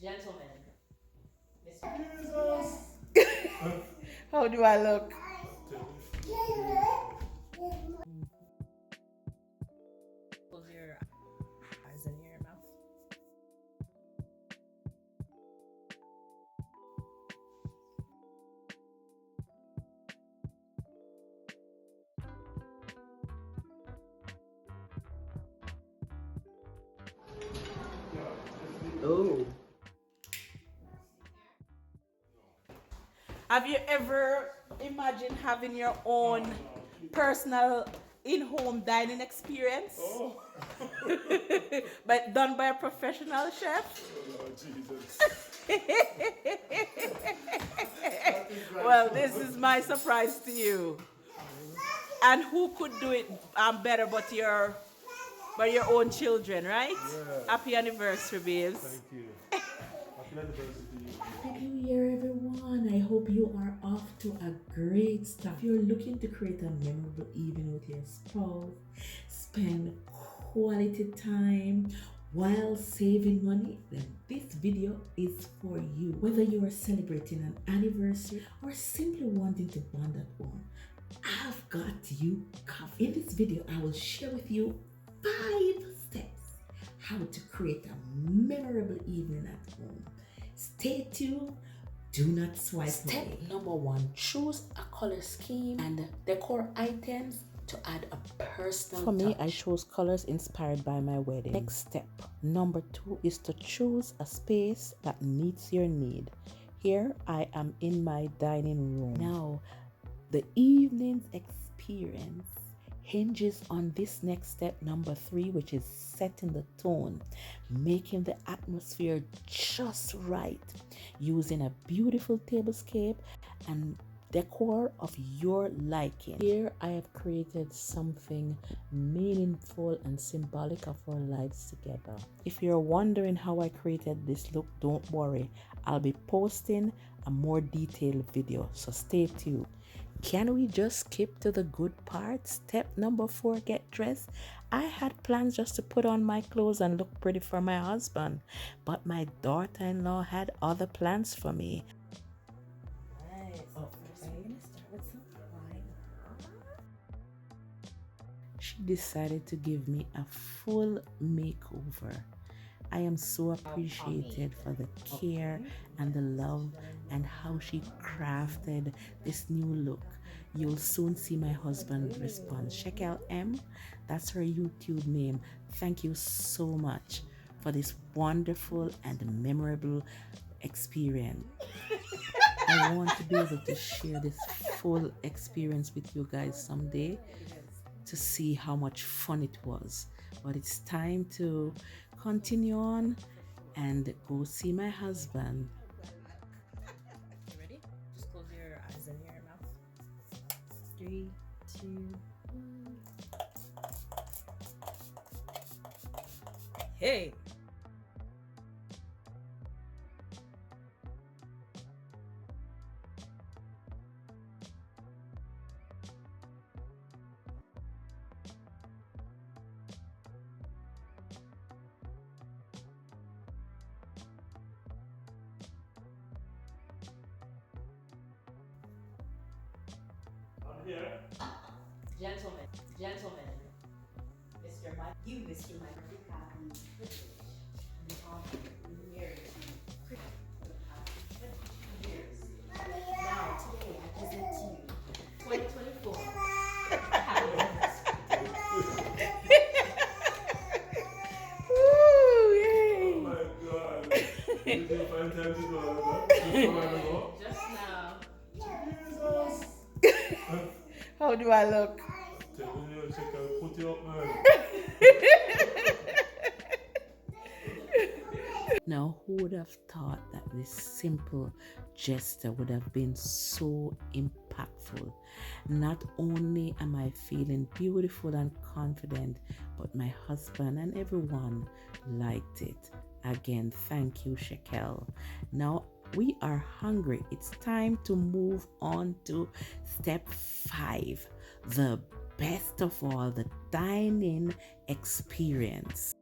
Gentlemen, How do I look? close your eyes and your mouth. Oh. Have you ever imagined having your own personal in-home dining experience? Oh, But done by a professional chef? Lord Jesus. Well, this is my surprise to you. And who could do it better but your own children, right? Yeah. Happy anniversary, babes. Thank you. Happy anniversary to you. Happy New Year, everyone. I hope you are off to a great start. If you're looking to create a memorable evening with your spouse, spend quality time while saving money, then this video is for you. Whether you are celebrating an anniversary or simply wanting to bond at home, I've got you covered. In this video, I will share with you 5 steps how to create a memorable evening at home. Stay tuned. Do not swipe. Step number 1, choose a color scheme and decor items to add a personal touch. For me, I chose colors inspired by my wedding. Next step, number 2, is to choose a space that meets your need. Here I am in my dining room. Now, the evening's experience hinges on this next step, number 3, which is setting the tone, making the atmosphere just right, using a beautiful tablescape and decor of your liking. Here I have created something meaningful and symbolic of our lives together. If you're wondering how I created this look, don't worry, I'll be posting a more detailed video, so stay tuned. Can we just skip to the good part? Step number 4, get dressed. I had plans just to put on my clothes and look pretty for my husband, but my daughter-in-law had other plans for me. Nice. Oh, first we're gonna start with some primer. She decided to give me a full makeover. I am so appreciated for the care and the love and how she crafted this new look. You'll soon see my husband respond. Shekel M, that's her YouTube name. Thank you so much for this wonderful and memorable experience. I want to be able to share this full experience with you guys someday to see how much fun it was. But it's time to continue on and go see my husband. You ready? Just close your eyes and your mouth. 3, 2, 1. Hey! I'm here. Gentlemen, Mr. Mike, Mr. Mike, happy married for the past 22 years. Now, today, I present to you 2024. Woo, yay. Oh my God. You did 5 times ago. Just a while ago. Just now. Jesus. How do I look? Telling you, check out, put you up, man. Now, who would have thought that this simple gesture would have been so impactful? Not only am I feeling beautiful and confident, but my husband and everyone liked it. Again, thank you, Shekel. Now, we are hungry. It's time to move on to step 5, the best of all, the dining experience.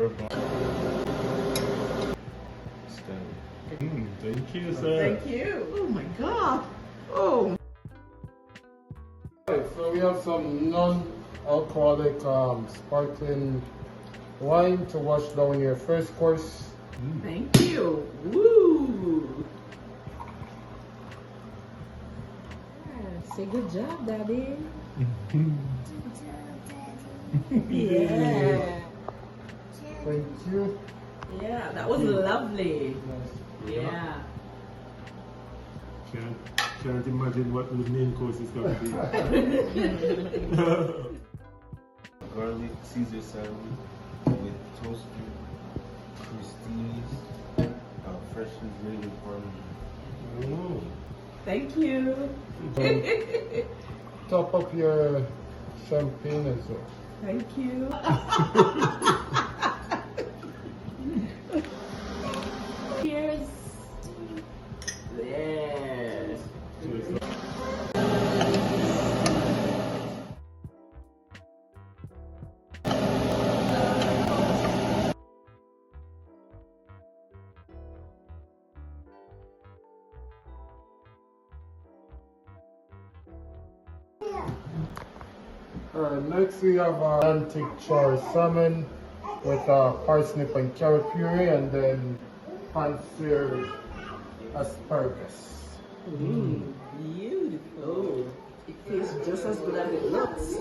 Perfect. Thank you, sir. Thank you. Oh my God. Oh. Right, so we have some non-alcoholic sparkling wine to wash down your first course. Thank you. Woo. Yeah, say good job, Daddy. Yeah. Thank you. Yeah, that was lovely. Nice. Yeah. Can't imagine what the main course is going to be. Garlic Caesar salad with toasted croustilles, freshly grated parmesan. Thank you. Top up your champagne as well. Thank you. Cheers. Yes. Alright, next we have Atlantic char salmon with parsnip and carrot puree, and then pan-seared asparagus. Beautiful. It tastes just as good as it looks.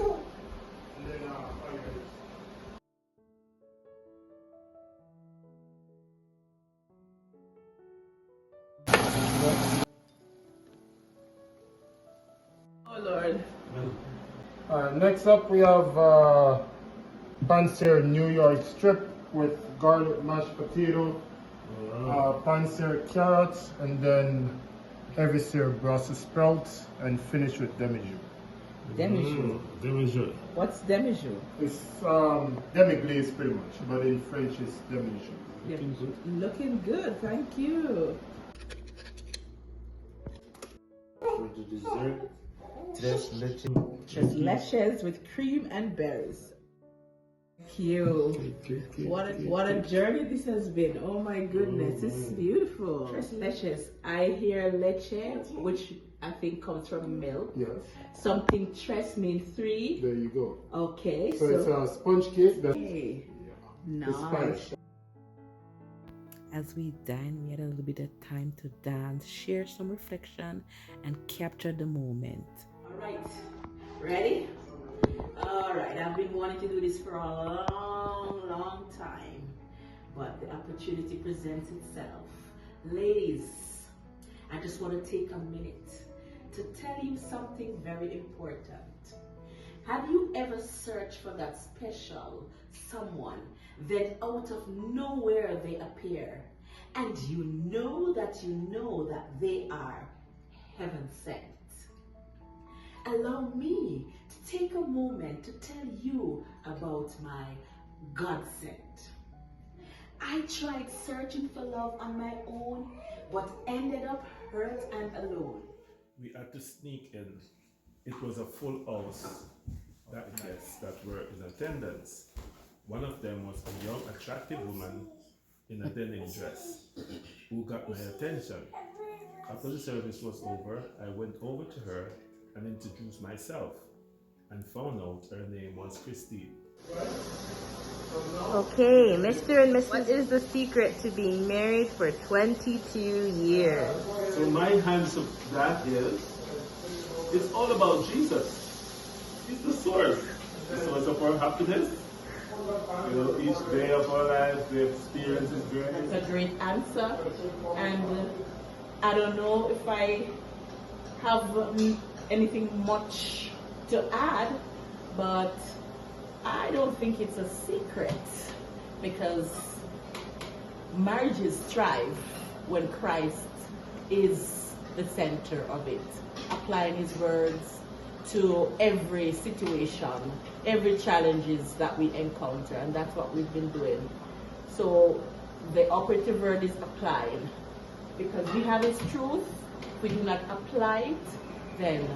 Oh Lord. Next up we have pan-seared New York strip with garlic mashed potato, pan-seared carrots, and then heavy seared Brussels sprouts, and finish with demi-jus. Demi-jus. Demi-jus. What's demi-jus? It's demi-glaze pretty much, but in French it's demi-jus. Looking good. Thank you. For the dessert, tres leches. Tres leches with cream and berries. Cute. What a journey this has been. Oh my goodness, this is beautiful. Tres leches. I hear leche, which I think comes from milk. Yes, Something tres means 3. there you go. Okay, So it's a sponge cake that's hey, it's nice. Spanish. As we dine, we had a little bit of time to dance, share some reflection, and capture the moment. All right, ready? All right, I've been wanting to do this for a long time, but the opportunity presents itself. Ladies, I just want to take a minute to tell you something very important. Have you ever searched for that special someone, then out of nowhere they appear, and you know that they are heaven sent? Allow me to take a moment to tell you about my God sent. I tried searching for love on my own, but ended up hurt and alone. We had to sneak in. It was a full house. That guests that were in attendance. One of them was a young, attractive woman in a denim dress who got my attention. After the service was over, I went over to her and introduced myself and found out her name was Christine. Okay, Mr. and Mrs. What is the secret to being married for 22 years? So my answer to that is, it's all about Jesus. He's the source of our happiness. You know, each day of our lives, we experience His grace. That's a great answer, and I don't know if I have anything much to add, but I don't think it's a secret, because marriages thrive when Christ is the center of it, applying His words to every situation, every challenges that we encounter, and that's what we've been doing. So the operative word is applying, because we have His truth. If we do not apply it, then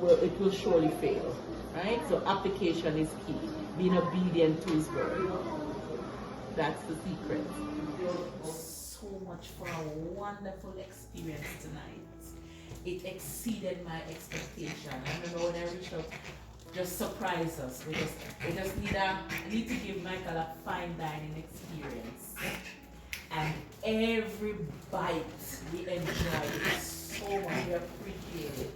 it will surely fail, right? So application is key, being obedient to His word. That's the secret. So much for a wonderful experience tonight. It exceeded my expectation. I remember when I reached out, just surprised us. We just need to give Michael a fine dining experience. And every bite we enjoyed it so much. We appreciate it.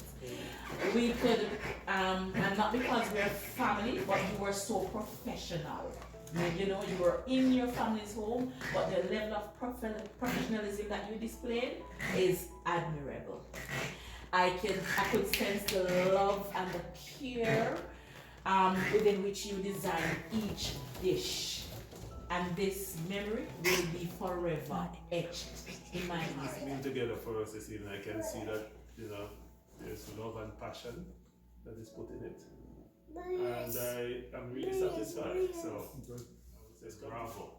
We could, and not because we're family, but you were so professional. You know, you were in your family's home, but the level of professionalism that you displayed is admirable. I could sense the love and the care within which you designed each dish. And this memory will be forever etched in my heart. It's been together for us this evening. I can see that, you know, there's love and passion that is put in it. And I'm really satisfied. So, I would say bravo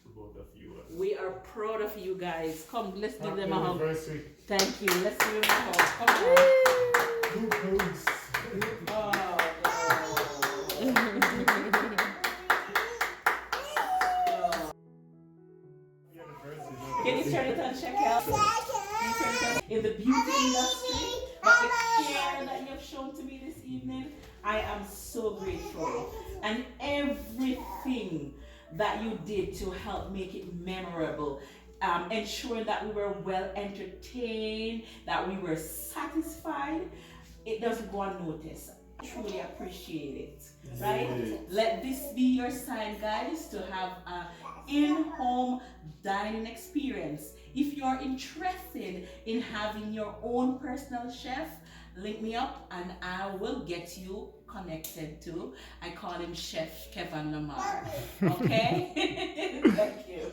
to both of you. We are proud of you guys. Come, let's give Happy them a hug. anniversary. Thank you. Let's give them a hug. Come on. Good news. Can you turn it on, check out? In the beauty industry, but the care that you have shown to me this evening, I am so grateful. And everything that you did to help make it memorable, ensuring that we were well entertained, that we were satisfied, it doesn't go unnoticed. I truly appreciate it, right? Yes. Let this be your sign, guys, to have an in-home dining experience. If you're interested in having your own personal chef, link me up and I will get you connected to. I call him Chef Kevin Lamar. Okay? Thank you.